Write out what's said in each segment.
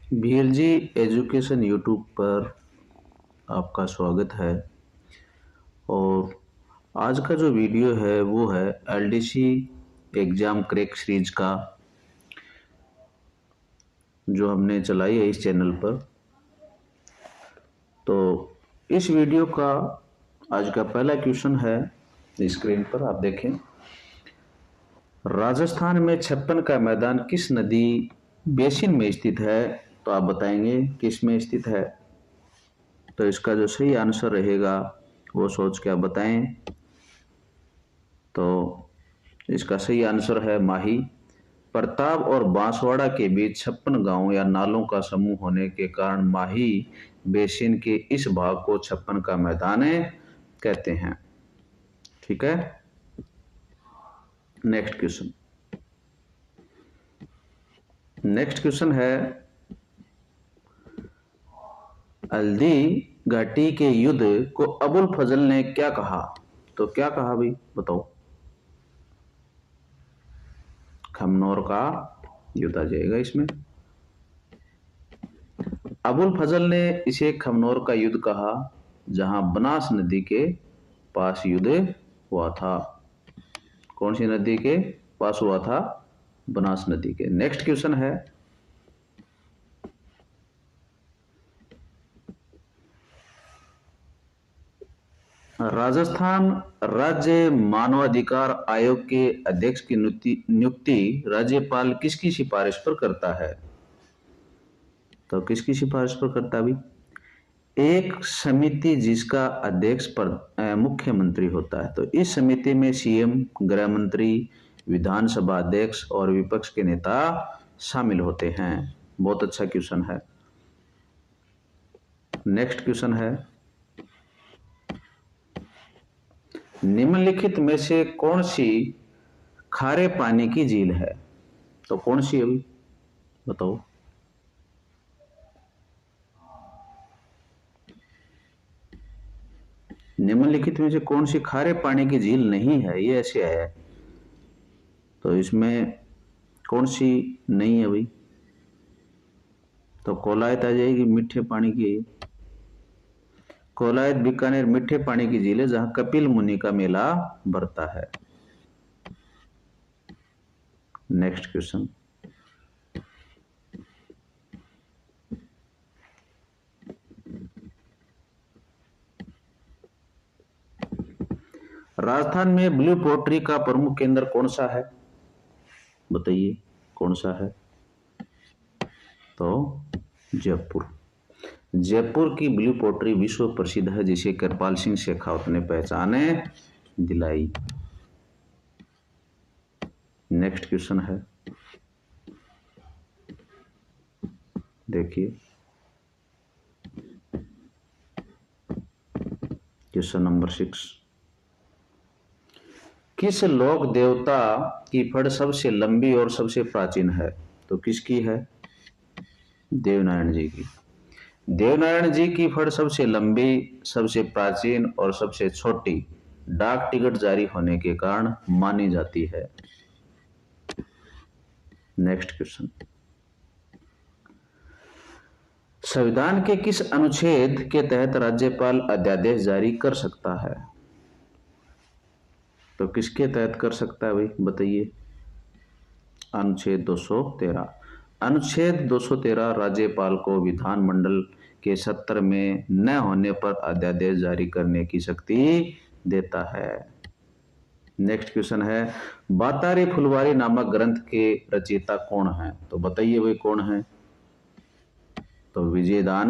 VLG education YouTube पर आपका स्वागत है। और आज का जो वीडियो है वो है LDC एग्ज़ाम क्रैक सीरीज का, जो हमने चलाई है इस चैनल पर। तो इस वीडियो का आज का पहला क्वेश्चन है, स्क्रीन पर आप देखें। राजस्थान में 56 का मैदान किस नदी बेसिन में स्थित है? तो आप बताएंगे किस में स्थित है। तो इसका जो सही आंसर रहेगा वो सोच के आप बताएं। तो इसका सही आंसर है माही। प्रताप और बांसवाड़ा के बीच 56 गांव या नालों का समूह होने के कारण माही बेसिन के इस भाग को 56 का मैदान कहते हैं। ठीक है, नेक्स्ट क्वेश्चन है, हल्दी घाटी के युद्ध को अबुल फजल ने क्या कहा? तो क्या कहा भाई, बताओ। खमनोर का युद्ध आ जाएगा इसमें। अबुल फजल ने इसे खमनोर का युद्ध कहा, जहां बनास नदी के पास युद्ध हुआ था। कौन सी नदी के पास हुआ था? बनास नदी के। नेक्स्ट क्वेश्चन है, राजस्थान राज्य मानवाधिकार आयोग के अध्यक्ष की नियुक्ति राज्यपाल किसकी सिफारिश पर करता है? तो किसकी सिफारिश पर करता भी? एक समिति जिसका अध्यक्ष मुख्यमंत्री होता है। तो इस समिति में सीएम, गृह मंत्री, विधानसभा अध्यक्ष और विपक्ष के नेता शामिल होते हैं। बहुत अच्छा क्वेश्चन है। नेक्स्ट क्वेश्चन है, निम्नलिखित में से कौन सी खारे पानी की झील है? तो कौन सी है, बताओ। निम्नलिखित में से कौन सी खारे पानी की झील नहीं है? ये ऐसे है, तो इसमें कौन सी नहीं है भाई? तो कोलायत आ जाएगी, मीठे पानी की। कोलायत बीकानेर मीठे पानी की झील है, जहां कपिल मुनि का मेला भरता है। नेक्स्ट क्वेश्चन, राजस्थान में ब्लू पोट्री का प्रमुख केंद्र कौन सा है? बताइए कौन सा है? तो जयपुर। जयपुर की ब्लू पोट्री विश्व प्रसिद्ध है, जिसे कृपाल सिंह शेखावत ने पहचान दिलाई। नेक्स्ट क्वेश्चन है, देखिए क्वेश्चन नंबर 6। किस लोक देवता की फड़ सबसे लंबी और सबसे प्राचीन है? तो किसकी है? देवनारायण जी की। देवनारायण जी की फड़ सबसे लंबी, सबसे प्राचीन और सबसे छोटी डाक टिकट जारी होने के कारण मानी जाती है। नेक्स्ट क्वेश्चन, संविधान के किस अनुच्छेद के तहत राज्यपाल अध्यादेश जारी कर सकता है? तो किसके तहत कर सकता है भाई, बताइए। अनुच्छेद 213। अनुच्छेद 213 राज्यपाल को विधानमंडल के सत्र में न होने पर अध्यादेश जारी करने की शक्ति देता है। नेक्स्ट क्वेश्चन है, बातारी फुलवारी नामक ग्रंथ के रचयिता कौन है? तो बताइए भाई कौन है? तो विजयदान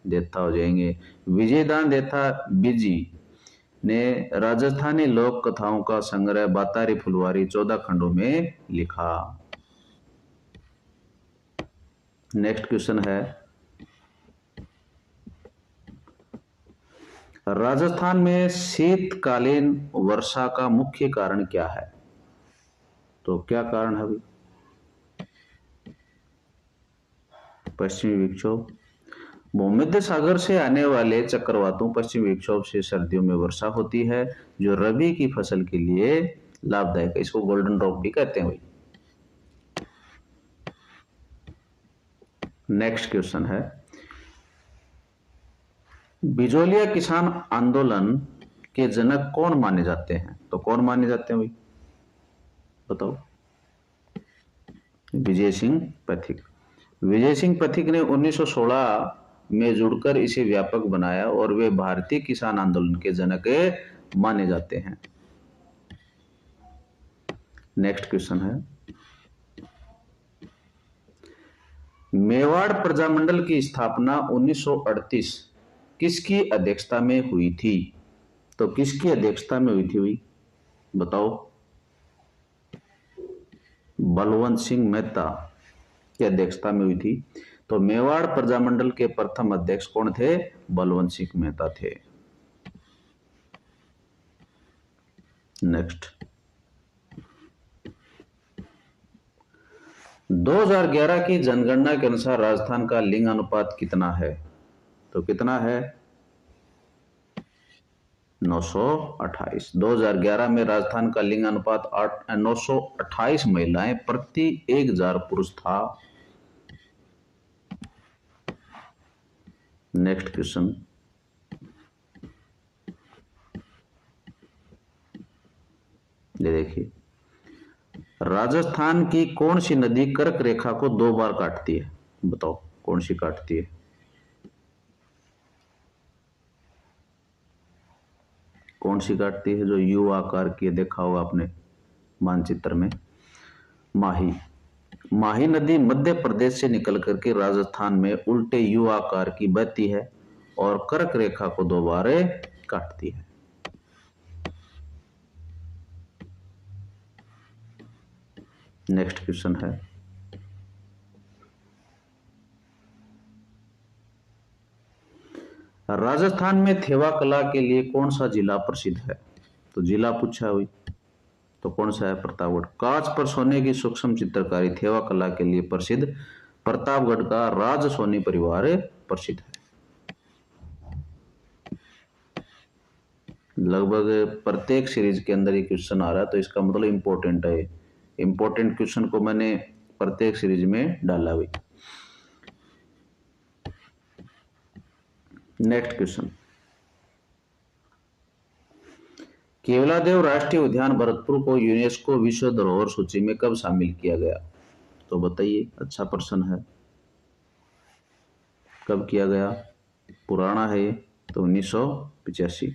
देथा हो जाएंगे। विजयदान देथा बिजी ने राजस्थानी लोक कथाओं का संग्रह बातारी फुलवारी 14 खंडों में लिखा। नेक्स्ट क्वेश्चन है, राजस्थान में शीतकालीन वर्षा का मुख्य कारण क्या है? तो क्या कारण है भाई? पश्चिमी विक्षोभ। भूमध्य सागर से आने वाले चक्रवातों पश्चिमी विक्षोभ से सर्दियों में वर्षा होती है, जो रबी की फसल के लिए लाभदायक है। इसको गोल्डन ड्रॉप भी कहते हैं भाई। नेक्स्ट क्वेश्चन है, बिजोलिया किसान आंदोलन के जनक कौन माने जाते हैं? तो कौन माने जाते हैं भाई, बताओ। विजय सिंह पथिक। विजय सिंह पथिक ने 1916 में जुड़कर इसे व्यापक बनाया और वे भारतीय किसान आंदोलन के जनक माने जाते हैं। नेक्स्ट क्वेश्चन है, मेवाड़ प्रजामंडल की स्थापना 1938 किसकी अध्यक्षता में हुई थी? तो किसकी अध्यक्षता में हुई थी भाई, बताओ। बलवंत सिंह मेहता की अध्यक्षता में हुई थी। तो मेवाड़ प्रजामंडल के प्रथम अध्यक्ष कौन थे? बलवंत सिंह मेहता थे। नेक्स्ट, 2011 की जनगणना के अनुसार राजस्थान का लिंग अनुपात कितना है? तो कितना है? 928। 2011 में राजस्थान का लिंग अनुपात 928 महिलाएं प्रति 1000 पुरुष था। नेक्स्ट क्वेश्चन, ये देखिए, राजस्थान की कौन सी नदी कर्क रेखा को 2 बार काटती है? बताओ कौन सी काटती है? कौन सी काटती है जो यू आकार की देखा होगा आपने मानचित्र में? माही। माही नदी मध्य प्रदेश से निकल करके राजस्थान में उल्टे यू आकार की बहती है और कर्क रेखा को 2 बार काटती है। नेक्स्ट क्वेश्चन है, राजस्थान में थेवा कला के लिए कौन सा जिला प्रसिद्ध है? तो जिला पूछा हुई, तो कौन सा है? प्रतापगढ़। कांच पर सोने की सूक्ष्म चित्रकारी थेवा कला के लिए प्रसिद्ध प्रतापगढ़ का राज सोनी परिवार प्रसिद्ध है। लगभग प्रत्येक सीरीज के अंदर ये क्वेश्चन आ रहा है, तो इसका मतलब इंपॉर्टेंट है। इंपॉर्टेंट क्वेश्चन को मैंने प्रत्येक सीरीज में डाला हुई। नेक्स्ट क्वेश्चन, केवलादेव राष्ट्रीय उद्यान भरतपुर को यूनेस्को विश्व धरोहर सूची में कब शामिल किया गया? तो बताइए, अच्छा प्रश्न है। कब किया गया? पुराना है ये, तो 1985।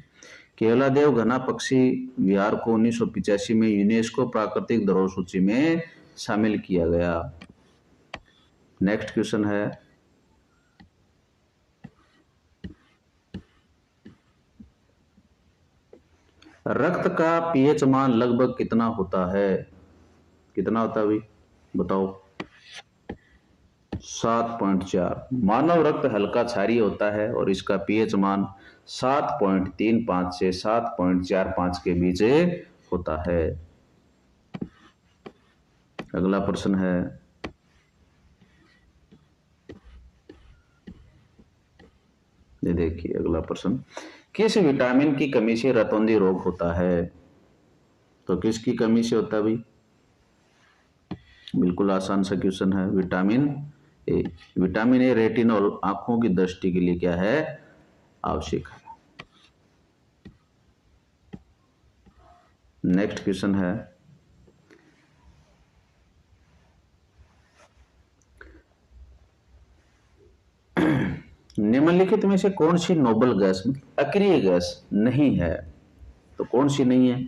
केवलादेव घना पक्षी विहार को 1985 में यूनेस्को प्राकृतिक धरोहर सूची में शामिल किया गया। नेक्स्ट क्वेश्चन है, रक्त का पीएच मान लगभग कितना होता है? कितना होता है भाई, बताओ। 7.4। मानव रक्त हल्का क्षारीय होता है और इसका पीएच मान 7.35 से 7.45 के बीच होता है। अगला प्रश्न है, ये देखिए अगला प्रश्न, किस विटामिन की कमी से रतौंधी रोग होता है? तो किसकी कमी से होता है भाई? बिल्कुल आसान सा क्वेश्चन है, vitamin A. Vitamin A retinol आंखों की दृष्टि के लिए क्या है? आवश्यक है। नेक्स्ट क्वेश्चन है, निम्नलिखित में से कौन सी नोबल गैस अक्रिय गैस नहीं है? तो कौन सी नहीं है?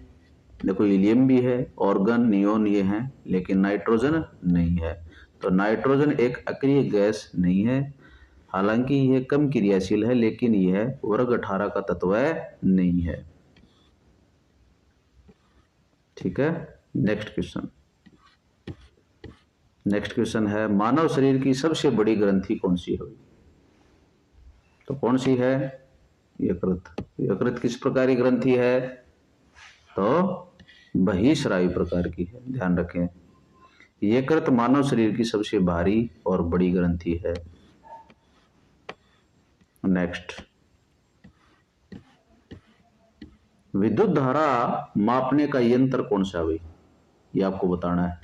देखो, हीलियम भी है, ऑर्गन, नियोन ये हैं, लेकिन नाइट्रोजन नहीं है। तो नाइट्रोजन एक अक्रिय गैस नहीं है। हालांकि यह कम क्रियाशील है, लेकिन यह वर्ग 18 का तत्व नहीं है। ठीक है। नेक्स्ट क्वेश्चन, नेक्स्ट क्वेश्चन है, मानव शरीर की सबसे बड़ी ग्रंथि कौन सी है? तो कौन सी है? यकृत। यकृत किस प्रकार की ग्रंथि है? तो बहिस्रावी प्रकार की है, ध्यान रखें। यकृत मानव शरीर की सबसे भारी और बड़ी ग्रंथि है। नेक्स्ट, विद्युत धारा मापने का यंत्र कौन सा है? ये आपको बताना है।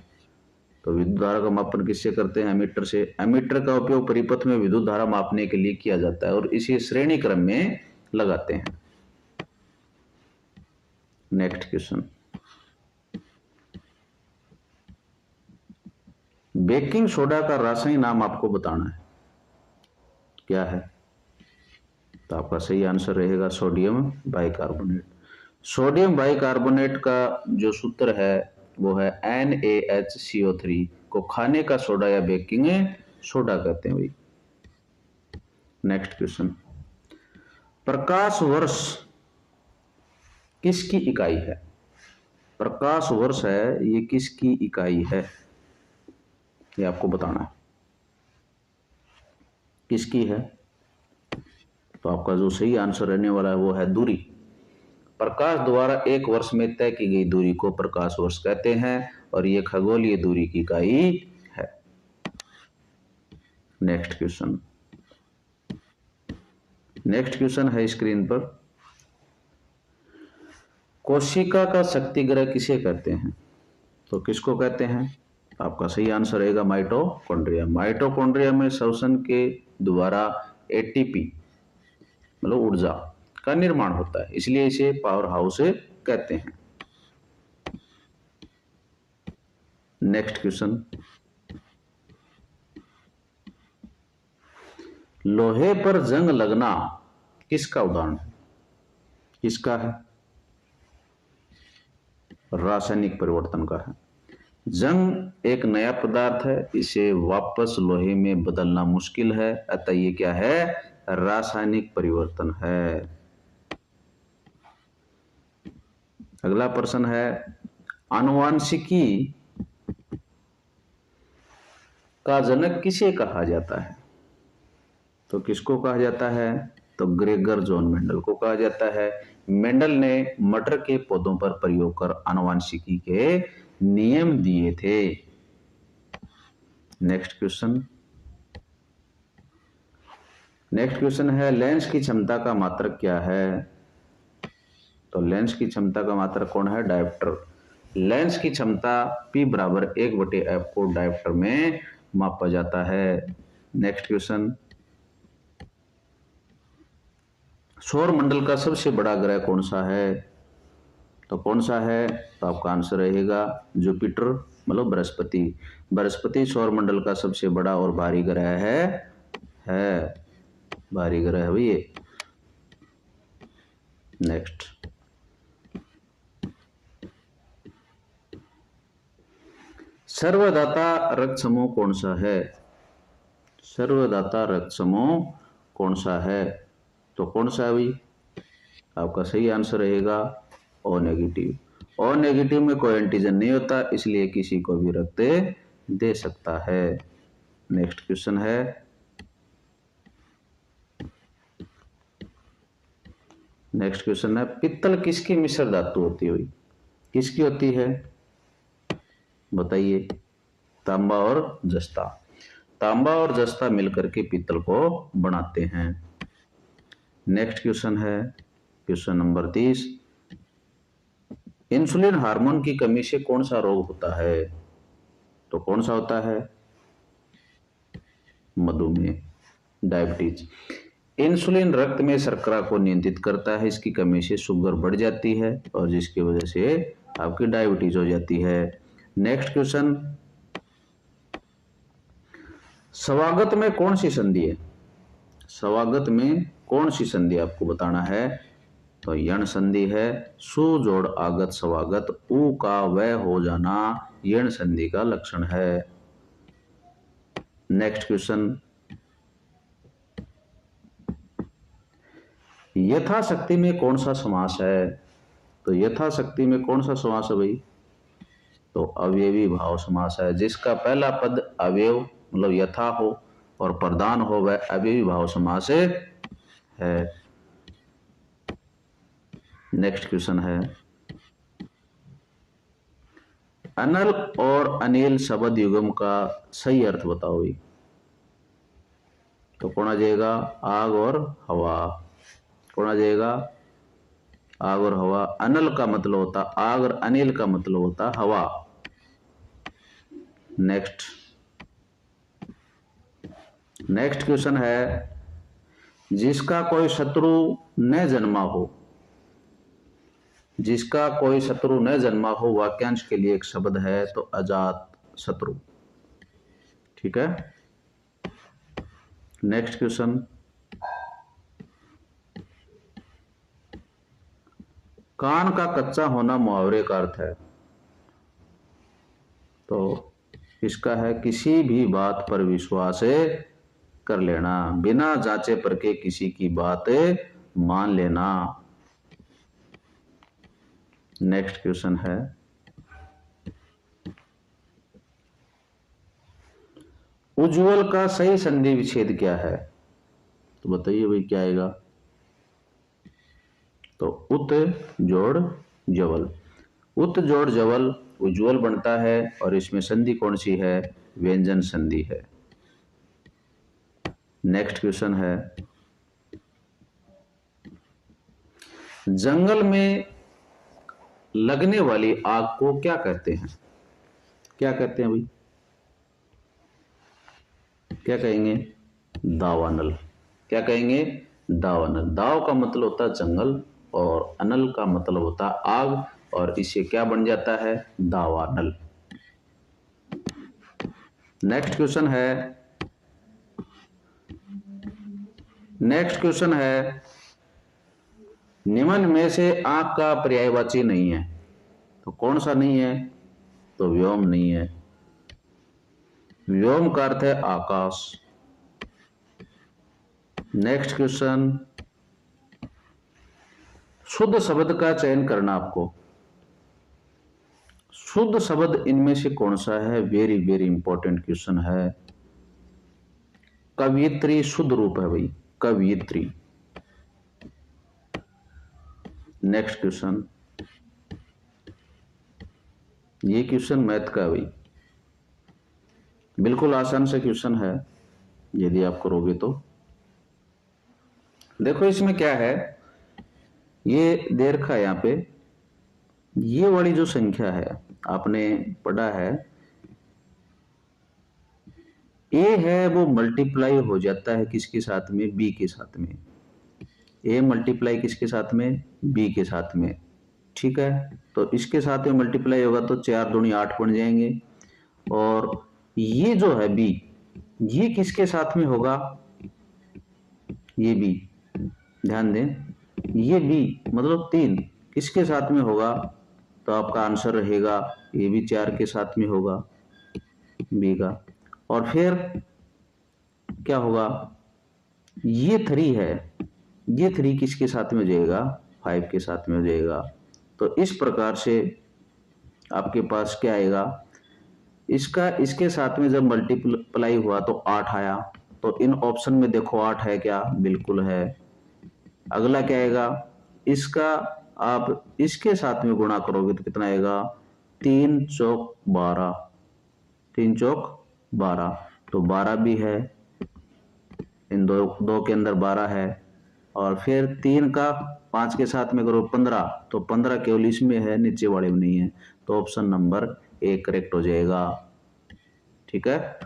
तो विद्युत धारा का मापन किससे करते हैं? एमीटर से। एमीटर का उपयोग परिपथ में विद्युत धारा मापने के लिए किया जाता है और इसे श्रेणी क्रम में लगाते हैं। नेक्स्ट क्वेश्चन, बेकिंग सोडा का रासायनिक नाम आपको बताना है, क्या है? तो आपका सही आंसर रहेगा सोडियम बाइकार्बोनेट। सोडियम बाइकार्बोनेट का जो सूत्र है वो है NaHCO3 को खाने का सोडा या बेकिंग सोडा कहते हैं भाई। नेक्स्ट क्वेश्चन, प्रकाश वर्ष किसकी इकाई है? प्रकाश वर्ष है ये किसकी इकाई है, ये आपको बताना है, किसकी है? तो आपका जो सही आंसर रहने वाला है वो है दूरी। प्रकाश द्वारा एक वर्ष में तय की गई दूरी को प्रकाश वर्ष कहते हैं और ये खगोलीय दूरी की इकाई है। नेक्स्ट क्वेश्चन, नेक्स्ट क्वेश्चन है स्क्रीन पर, कोशिका का शक्तिग्रह किसे कहते हैं? तो किसको कहते हैं? आपका सही आंसर रहेगा माइटोकॉन्ड्रिया। माइटोकॉन्ड्रिया में श्वसन के द्वारा एटीपी मतलब ऊर्जा का निर्माण होता है, इसलिए इसे पावर हाउस कहते हैं। नेक्स्ट क्वेश्चन, लोहे पर जंग लगना किसका उदाहरण है? किसका है? रासायनिक परिवर्तन का है। जंग एक नया पदार्थ है, इसे वापस लोहे में बदलना मुश्किल है, अतः ये क्या है? रासायनिक परिवर्तन है। अगला प्रश्न है, आनुवांशिकी का जनक किसे कहा जाता है? तो किसको कहा जाता है? तो ग्रेगर जॉन मेंडल को कहा जाता है। मेंडल ने मटर के पौधों पर प्रयोग कर आनुवांशिकी के नियम दिए थे। नेक्स्ट क्वेश्चन, नेक्स्ट क्वेश्चन है, लेंस की क्षमता का मात्रक क्या है? तो लेंस की क्षमता का मात्रक कौन है? डायोप्टर। लेंस की क्षमता P बराबर 1/f को डायोप्टर में मापा जाता है। नेक्स्ट क्वेश्चन, सौर मंडल का सबसे बड़ा ग्रह कौन सा है? तो कौन सा है? तो आपका आंसर रहेगा जुपिटर मतलब बृहस्पति। बृहस्पति सौर मंडल का सबसे बड़ा और भारी ग्रह है भारी ग्रह है ये। नेक्स्ट, सर्वदाता रक्त समूह कौन सा है? सर्वदाता रक्त समूह कौन सा है? तो कौन सा है भाई? आपका सही आंसर रहेगा O नेगेटिव। O नेगेटिव में कोई एंटीजन नहीं होता, इसलिए किसी को भी रक्त दे सकता है। नेक्स्ट क्वेश्चन है, नेक्स्ट क्वेश्चन है, पित्तल किसकी मिश्र धातु होती है? किसकी होती है बताइए? तांबा और जस्ता। तांबा और जस्ता मिलकर के पित्तल को बनाते हैं। नेक्स्ट क्वेश्चन है क्वेश्चन नंबर 30, इंसुलिन हार्मोन की कमी से कौन सा रोग होता है? तो कौन सा होता है? मधुमेह, डायबिटीज। इंसुलिन रक्त में शर्करा को नियंत्रित करता है, इसकी कमी से शुगर बढ़ जाती है और जिसकी वजह से आपकी डायबिटीज हो जाती है। नेक्स्ट क्वेश्चन, स्वागत में कौन सी संधि है? स्वागत में कौन सी संधि आपको बताना है? तो यण संधि है। सु जोड़ आगत स्वागत, उ का वह हो जाना यण संधि का लक्षण है। नेक्स्ट क्वेश्चन, यथाशक्ति में कौन सा समास है? तो यथाशक्ति में कौन सा समास है भाई? तो अवयवी भाव समास है। जिसका पहला पद अवयव मतलब यथा हो और प्रधान हो वह अवयवी भाव समास है। नेक्स्ट क्वेश्चन है, अनल और अनिल शब्द युगम का सही अर्थ बताओ भाई। तो कौन आ जाएगा? आग और हवा। कौन आ जाएगा? आग और हवा। अनल का मतलब होता आग और अनिल का मतलब होता हवा। नेक्स्ट क्वेश्चन है, जिसका कोई शत्रु न जन्मा हो, जिसका कोई शत्रु न जन्मा हो, वाक्यांश के लिए एक शब्द है तो अजात शत्रु। ठीक है। नेक्स्ट क्वेश्चन, कान का कच्चा होना मुहावरे का अर्थ है, तो इसका है किसी भी बात पर विश्वास कर लेना, बिना जांचे परखे किसी की बात मान लेना। नेक्स्ट क्वेश्चन है, उज्ज्वल का सही संधि विच्छेद क्या है, तो बताइए भाई क्या आएगा, तो उत जोड़ जवल, उत जोड़ जवल उज्ज्वल बनता है और इसमें संधि कौन सी है, व्यंजन संधि है। नेक्स्ट क्वेश्चन है, जंगल में लगने वाली आग को क्या कहते हैं, क्या कहते हैं भाई, क्या कहेंगे, दावानल। क्या कहेंगे, दावानल। दाव का मतलब होता है जंगल और अनल का मतलब होता है आग, और इससे क्या बन जाता है, दावानल। नेक्स्ट क्वेश्चन है, निम्न में से आंख का पर्यायवाची नहीं है, तो कौन सा नहीं है, तो व्योम नहीं है। व्योम का अर्थ है आकाश। नेक्स्ट क्वेश्चन, शुद्ध शब्द का चयन करना आपको, शुद्ध शब्द इनमें से कौन सा है, वेरी वेरी इंपॉर्टेंट क्वेश्चन है। कवियत्री शुद्ध रूप है भाई, कवियत्री। नेक्स्ट क्वेश्चन, ये क्वेश्चन मैथ का है भाई, बिल्कुल आसान सा क्वेश्चन है यदि आप करोगे तो। देखो इसमें क्या है, ये दे रखा है यहाँ पे, ये वाली जो संख्या है आपने पढ़ा है, ए है वो मल्टीप्लाई हो जाता है किसके साथ में, बी के साथ में। ए मल्टीप्लाई किसके साथ में, बी के साथ में। ठीक है, तो इसके साथ में मल्टीप्लाई होगा तो 4 दूनी 8 बन जाएंगे। और ये जो है बी, ये किसके साथ में होगा, ये बी, ध्यान दें, ये बी मतलब 3 किसके साथ में होगा, तो आपका आंसर रहेगा ये भी 4 के साथ में होगा बी का। और फिर क्या होगा, ये 3 है, ये 3 किसके साथ में हो जाएगा, 5 के साथ में हो जाएगा। तो इस प्रकार से आपके पास क्या आएगा, इसका इसके साथ में जब मल्टीप्लाई हुआ तो 8 आया, तो इन ऑप्शन में देखो 8 है क्या, बिल्कुल है। अगला क्या आएगा, इसका आप इसके साथ में गुणा करोगे तो कितना आएगा, 3 चौक 12, 3 चौक 12, तो 12 भी है, इन दो के अंदर 12 है। और फिर 3 का 5 के साथ में करो 15, तो 15 केवल इसमें है, नीचे वाले में नहीं है, तो ऑप्शन नंबर 1 करेक्ट हो जाएगा। ठीक है,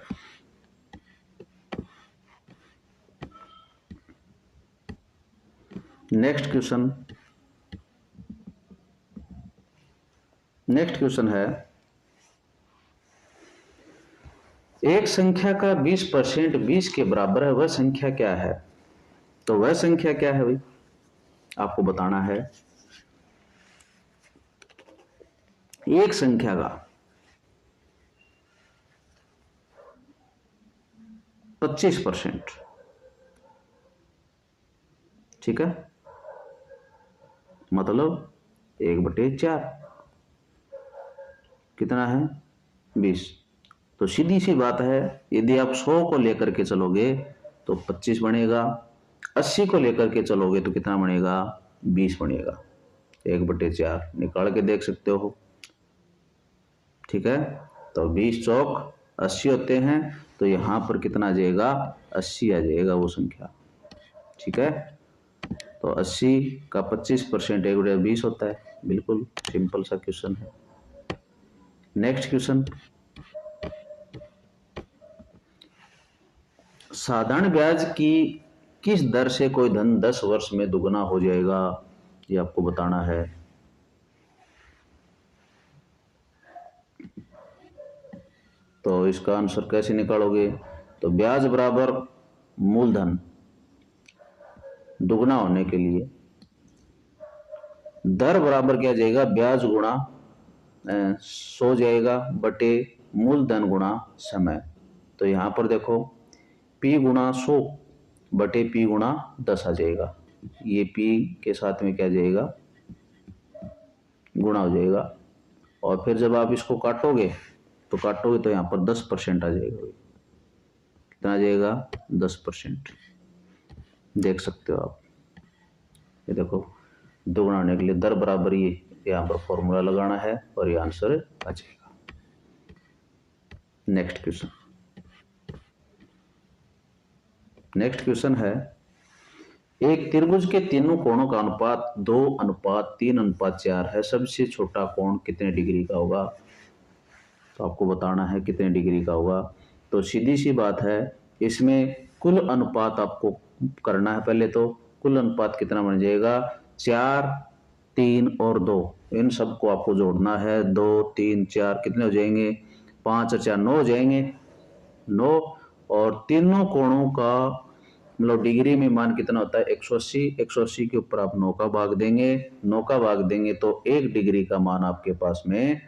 नेक्स्ट क्वेश्चन है, एक संख्या का 20% 20 के बराबर है, वह संख्या क्या है, तो वह संख्या क्या है भाई, आपको बताना है। एक संख्या का 25%, ठीक है, मतलब 1/4 कितना है, 20। तो सीधी सी बात है, यदि आप 100 को लेकर के चलोगे तो 25 बनेगा, 80 को लेकर के चलोगे तो कितना बनेगा, 20 बनेगा। 1/4 निकाल के देख सकते हो। ठीक है, तो 20 चौक 80 होते हैं, तो यहां पर कितना आ जाएगा, 80 आ जाएगा वो संख्या। ठीक है, तो 80 का 25% 1/20 होता है, बिल्कुल सिंपल सा क्वेश्चन है। नेक्स्ट क्वेश्चन, साधारण ब्याज की किस दर से कोई धन 10 वर्ष में दुगना हो जाएगा, ये आपको बताना है। तो इसका आंसर कैसे निकालोगे, तो ब्याज बराबर मूलधन दुगना होने के लिए दर बराबर क्या जाएगा, ब्याज गुणा 100 जाएगा बटे मूलधन गुणा समय। तो यहां पर देखो P गुणा 100 बटे P गुणा 10 आ जाएगा। ये P के साथ में क्या जाएगा, गुणा हो जाएगा। और फिर जब आप इसको काटोगे तो यहाँ पर 10% आ जाएगा। कितना आ जाएगा, 10%। देख सकते हो आप, ये देखो दोगुना होने के लिए दर बराबर ये यहाँ पर फॉर्मूला लगाना है और ये आंसर आ जाएगा। नेक्स्ट क्वेश्चन है, एक त्रिभुज के तीनों कोणों का अनुपात 2:3:4 है। सबसे छोटा कोण कितने डिग्री का होगा, तो आपको बताना है कितने डिग्री का होगा। तो सीधी सी बात है, इसमें कुल अनुपात आपको करना है। पहले तो कुल अनुपात कितना बन जाएगा, 4, 3 और 2, इन सबको आपको जोड़ना है। 2, 3, 4 कितने हो जाएंगे, 5 और 4 9 हो जाएंगे, 9। और तीनों कोणों का मतलब डिग्री में मान कितना होता है, 180। 180 के ऊपर आप 9 का भाग देंगे, 9 का भाग देंगे तो 1 डिग्री का मान आपके पास में,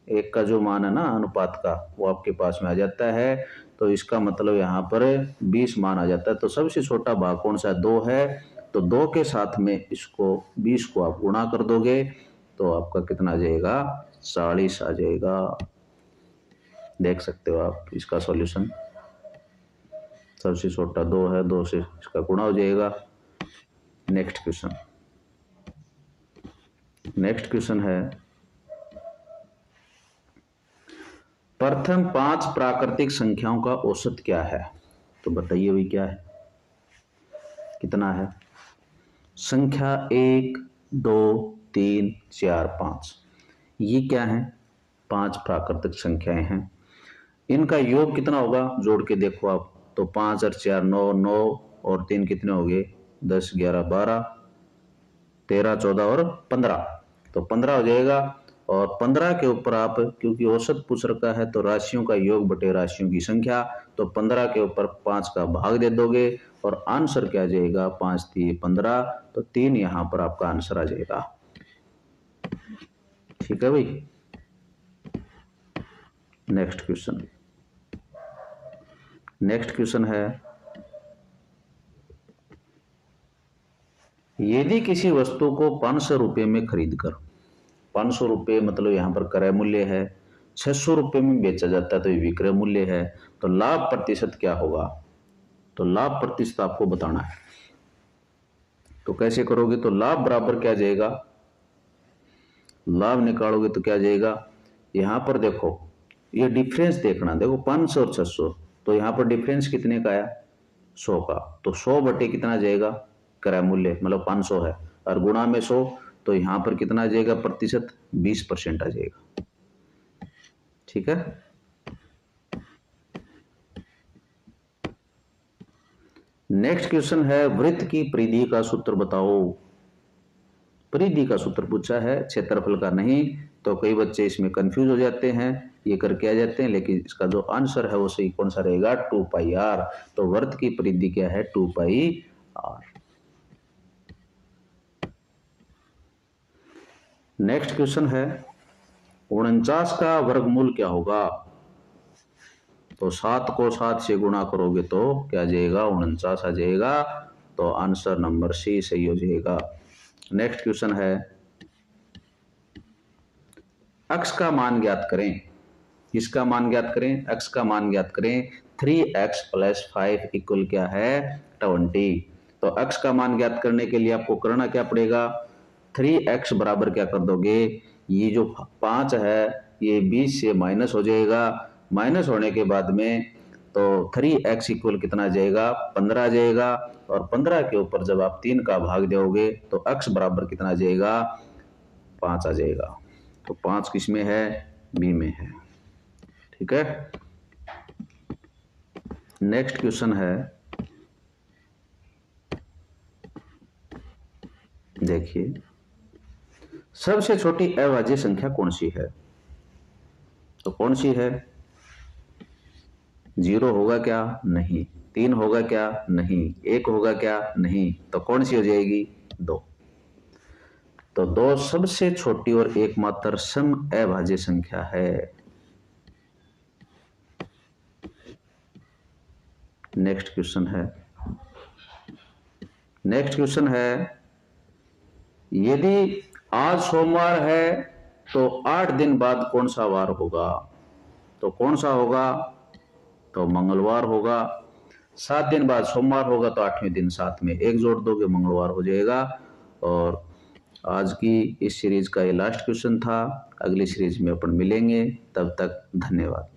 एक का जो मान है ना अनुपात का, वो आपके पास में आ जाता है। तो इसका मतलब यहाँ पर 20 मान आ जाता है। तो सबसे छोटा भाग कौन सा, 2 है। तो 2 के साथ में इसको 20 को आप गुणा कर दोगे तो आपका कितना आ जाएगा, 40 आ जाएगा। देख सकते हो आप इसका सॉल्यूशन, सबसे छोटा 2 है, 2 से इसका गुणा हो जाएगा। नेक्स्ट क्वेश्चन है, प्रथम 5 प्राकृतिक संख्याओं का औसत क्या है, तो बताइए भाई क्या है, कितना है। संख्या 1, 2, 3, 4, 5, ये क्या है, 5 प्राकृतिक संख्याएं हैं। इनका योग कितना होगा, जोड़ के देखो आप, तो 5 और 4 9, 9 और 3 कितने हो गए, 10, 11, 12, 13, 14 और 15, तो 15 हो जाएगा। और 15 के ऊपर आप, क्योंकि औसत पूछ रखा है तो राशियों का योग बटे राशियों की संख्या, तो 15 के ऊपर 5 का भाग दे दोगे और आंसर क्या आ जाएगा, 5 3 15, तो 3 यहां पर आपका आंसर आ जाएगा। ठीक है भाई। नेक्स्ट क्वेश्चन है, यदि किसी वस्तु को 500 रुपए में खरीद कर, 500 रुपए मतलब यहां पर क्रय मूल्य है, 600 रुपए में बेचा जाता है तो ये विक्रय मूल्य है, तो लाभ प्रतिशत क्या होगा, तो लाभ प्रतिशत आपको बताना है। तो कैसे करोगे, तो लाभ बराबर क्या जाएगा, लाभ निकालोगे तो क्या जाएगा, यहां पर देखो ये डिफरेंस देखना, देखो 500 और 600, तो यहां पर डिफरेंस कितने का आया, 100 का, तो 100 बटे कितना जाएगा, क्रय मूल्य मतलब 500 है, और गुणा में 100, तो यहां पर कितना आ जाएगा प्रतिशत, 20% आ जाएगा। ठीक है। नेक्स्ट क्वेश्चन है, वृत्त की परिधि का सूत्र बताओ। परिधि का सूत्र पूछा है, क्षेत्रफल का नहीं। तो कई बच्चे इसमें कंफ्यूज हो जाते हैं, ये करके आ जाते हैं, लेकिन इसका जो आंसर है वो सही कौन सा रहेगा, 2πr। तो वृत्त की परिधि क्या है, 2πr। नेक्स्ट क्वेश्चन है, 49 का वर्गमूल क्या होगा, तो 7 को 7 से गुणा करोगे तो क्या जाएगा, 49 आ जाएगा। तो आंसर नंबर सी सही हो जाएगा। नेक्स्ट क्वेश्चन है, x का मान ज्ञात करें। किसका मान ज्ञात करें, x का मान ज्ञात करें। 3x + 5 इक्वल क्या है, 20। तो x का मान ज्ञात करने के लिए आपको करना क्या पड़ेगा, 3x बराबर क्या कर दोगे, ये जो 5 है ये 20 से माइनस हो जाएगा, माइनस होने के बाद में तो 3x इक्वल कितना जाएगा, 15 जाएगा। और 15 के ऊपर जब आप 3 का भाग दोगे तो x बराबर कितना जाएगा, 5 आ जाएगा। तो 5 किस में है, बी में है। ठीक है। नेक्स्ट क्वेश्चन है, देखिए सबसे छोटी अभाज्य संख्या कौन सी है? तो कौन सी है? 0 होगा क्या? नहीं। 3 होगा क्या? नहीं। 1 होगा क्या? नहीं। तो कौन सी हो जाएगी? 2। तो 2 सबसे छोटी और एकमात्र सम अभाज्य संख्या है। नेक्स्ट क्वेश्चन है, यदि आज सोमवार है तो 8 दिन बाद कौन सा वार होगा? तो कौन सा होगा? तो मंगलवार होगा। 7 दिन बाद सोमवार होगा तो 8वें दिन 7 में 1 जोड़ दोगे, मंगलवार हो जाएगा। और आज की इस सीरीज का ये लास्ट क्वेश्चन था। अगली सीरीज में अपन मिलेंगे, तब तक धन्यवाद।